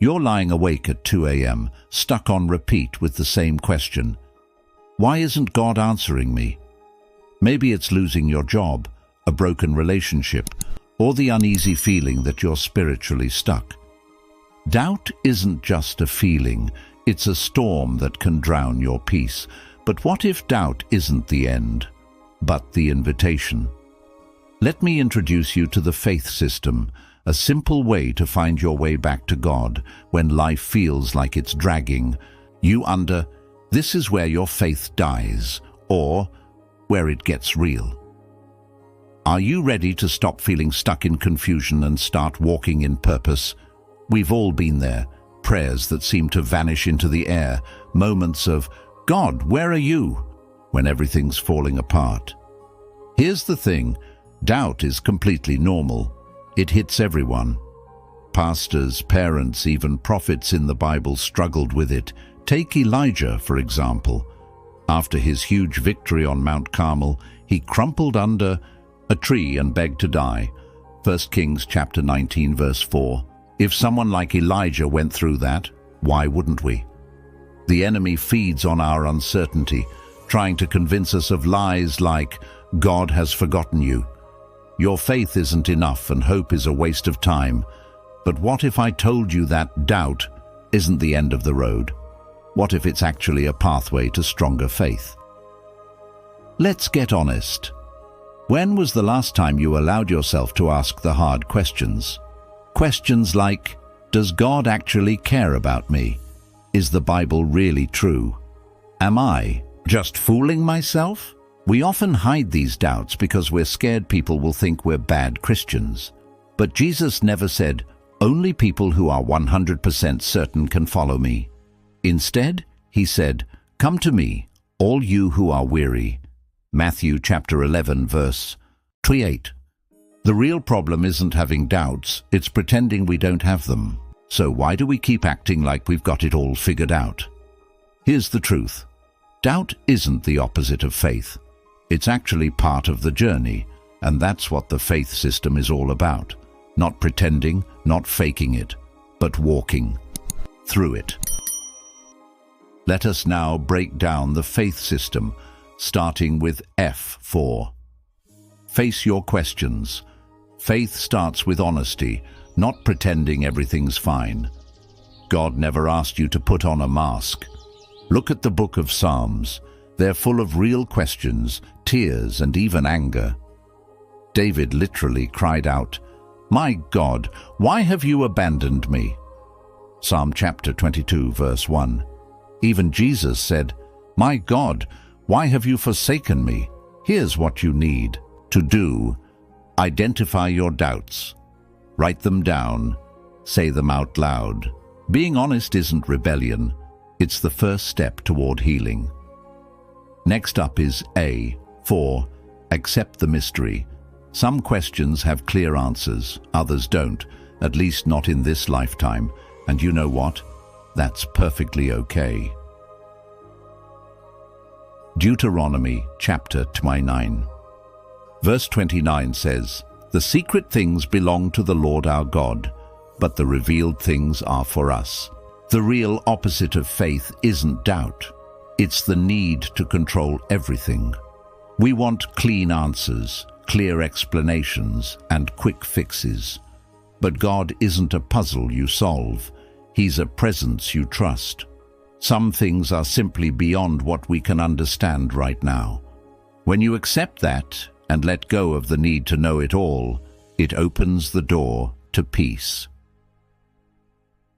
You're lying awake at 2 a.m., stuck on repeat with the same question. Why isn't God answering me? Maybe it's losing your job, a broken relationship, or the uneasy feeling that you're spiritually stuck. Doubt isn't just a feeling, it's a storm that can drown your peace. But what if doubt isn't the end, but the invitation? Let me introduce you to the faith system, a simple way to find your way back to God when life feels like it's dragging you under. This is where your faith dies, or where it gets real. Are you ready to stop feeling stuck in confusion and start walking in purpose? We've all been there. Prayers that seem to vanish into the air, moments of, God, where are you? When everything's falling apart. Here's the thing, doubt is completely normal. It hits everyone. Pastors, parents, even prophets in the Bible struggled with it. Take Elijah, for example. After his huge victory on Mount Carmel, he crumpled under a tree and begged to die. 1 Kings chapter 19, verse 4. If someone like Elijah went through that, why wouldn't we? The enemy feeds on our uncertainty, trying to convince us of lies like, God has forgotten you. Your faith isn't enough and hope is a waste of time. But what if I told you that doubt isn't the end of the road? What if it's actually a pathway to stronger faith? Let's get honest. When was the last time you allowed yourself to ask the hard questions? Questions like, does God actually care about me? Is the Bible really true? Am I just fooling myself? We often hide these doubts because we're scared people will think we're bad Christians. But Jesus never said, only people who are 100% certain can follow me. Instead, he said, come to me, all you who are weary. Matthew chapter 11, verse 28. The real problem isn't having doubts, it's pretending we don't have them. So why do we keep acting like we've got it all figured out? Here's the truth. Doubt isn't the opposite of faith. It's actually part of the journey, and that's what the faith system is all about. Not pretending, not faking it, but walking through it. Let us now break down the faith system, starting with F for face your questions. Faith starts with honesty, not pretending everything's fine. God never asked you to put on a mask. Look at the book of Psalms. They're full of real questions, tears, and even anger. David literally cried out, my God, why have you abandoned me? Psalm chapter 22, verse 1. Even Jesus said, my God, why have you forsaken me? Here's what you need to do. Identify your doubts. Write them down. Say them out loud. Being honest isn't rebellion. It's the first step toward healing. Next up is A for accept the mystery. Some questions have clear answers, others don't, at least not in this lifetime. And you know what? That's perfectly okay. Deuteronomy chapter 29. Verse 29 says, the secret things belong to the Lord our God, but the revealed things are for us. The real opposite of faith isn't doubt. It's the need to control everything. We want clean answers, clear explanations, and quick fixes. But God isn't a puzzle you solve. He's a presence you trust. Some things are simply beyond what we can understand right now. When you accept that and let go of the need to know it all, it opens the door to peace.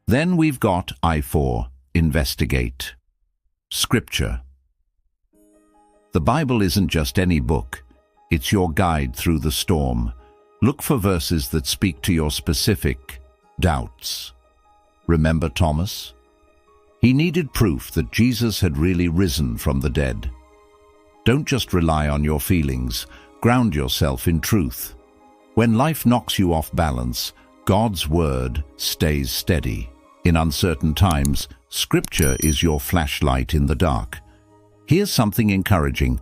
Then we've got I for investigate. Scripture. The Bible isn't just any book. It's your guide through the storm. Look for verses that speak to your specific doubts. Remember Thomas? He needed proof that Jesus had really risen from the dead. Don't just rely on your feelings. Ground yourself in truth. When life knocks you off balance, God's word stays steady. In uncertain times, Scripture is your flashlight in the dark. Here's something encouraging.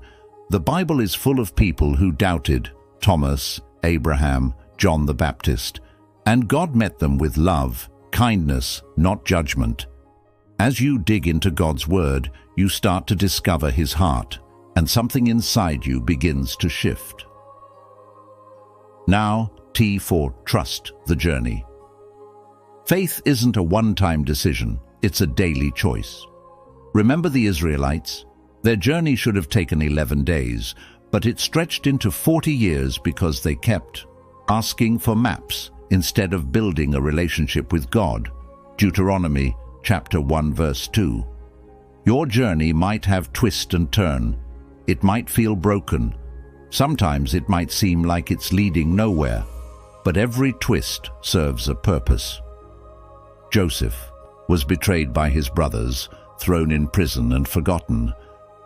The Bible is full of people who doubted: Thomas, Abraham, John the Baptist. And God met them with love, kindness, not judgment. As you dig into God's word, you start to discover his heart, and something inside you begins to shift. Now, T for trust the journey. Faith isn't a one-time decision, it's a daily choice. Remember the Israelites? Their journey should have taken 11 days, but it stretched into 40 years because they kept asking for maps instead of building a relationship with God. Deuteronomy chapter 1 verse 2. Your journey might have twist and turn. It might feel broken. Sometimes it might seem like it's leading nowhere, but every twist serves a purpose. Joseph was betrayed by his brothers, thrown in prison and forgotten,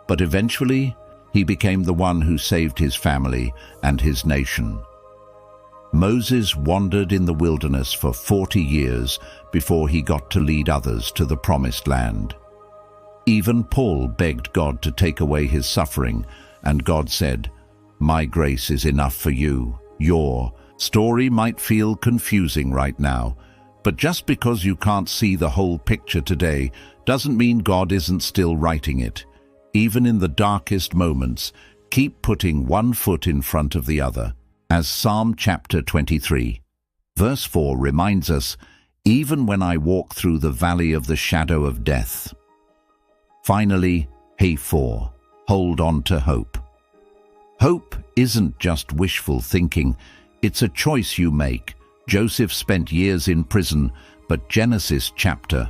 but eventually he became the one who saved his family and his nation. Moses wandered in the wilderness for 40 years before he got to lead others to the promised land. Even Paul begged God to take away his suffering, and God said, "My grace is enough for you." Your story might feel confusing right now, but just because you can't see the whole picture today doesn't mean God isn't still writing it. Even in the darkest moments, keep putting one foot in front of the other. As Psalm chapter 23, verse 4 reminds us, "Even when I walk through the valley of the shadow of death." Finally, F.A.I.T.H, hold on to hope. Hope isn't just wishful thinking, it's a choice you make. Joseph spent years in prison, but Genesis chapter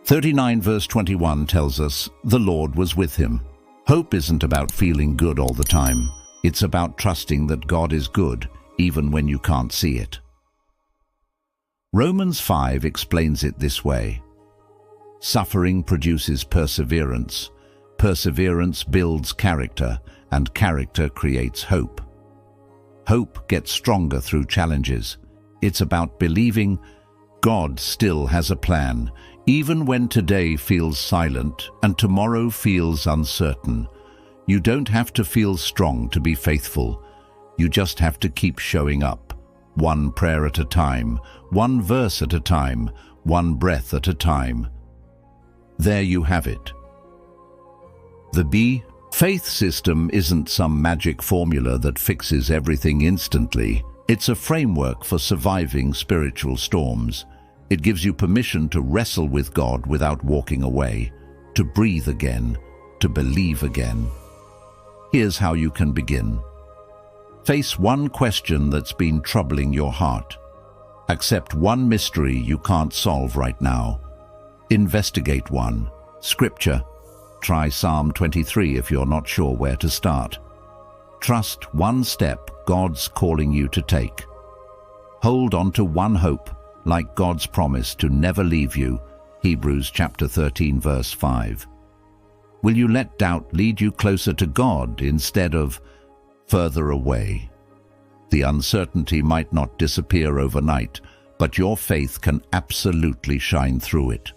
39 verse 21 tells us the Lord was with him. Hope isn't about feeling good all the time. It's about trusting that God is good, even when you can't see it. Romans 5 explains it this way. Suffering produces perseverance. Perseverance builds character, and character creates hope. Hope gets stronger through challenges. It's about believing God still has a plan, even when today feels silent and tomorrow feels uncertain. You don't have to feel strong to be faithful. You just have to keep showing up, one prayer at a time, one verse at a time, one breath at a time. There you have it. The faith system isn't some magic formula that fixes everything instantly. It's a framework for surviving spiritual storms. It gives you permission to wrestle with God without walking away, to breathe again, to believe again. Here's how you can begin. Face one question that's been troubling your heart. Accept one mystery you can't solve right now. Investigate one. Scripture. Try Psalm 23 if you're not sure where to start. Trust one step God's calling you to take. Hold on to one hope, like God's promise to never leave you. Hebrews chapter 13 verse 5. Will you let doubt lead you closer to God instead of further away? The uncertainty might not disappear overnight, but your faith can absolutely shine through it.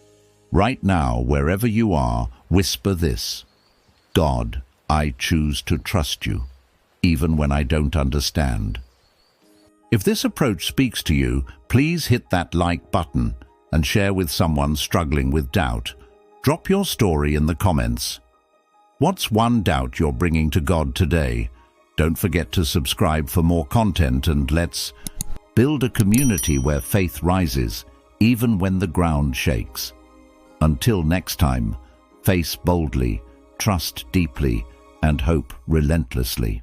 Right now, wherever you are, whisper this: God, I choose to trust you, even when I don't understand. If this approach speaks to you, please hit that like button and share with someone struggling with doubt. Drop your story in the comments. What's one doubt you're bringing to God today? Don't forget to subscribe for more content, and let's build a community where faith rises, even when the ground shakes. Until next time, face boldly, trust deeply, and hope relentlessly.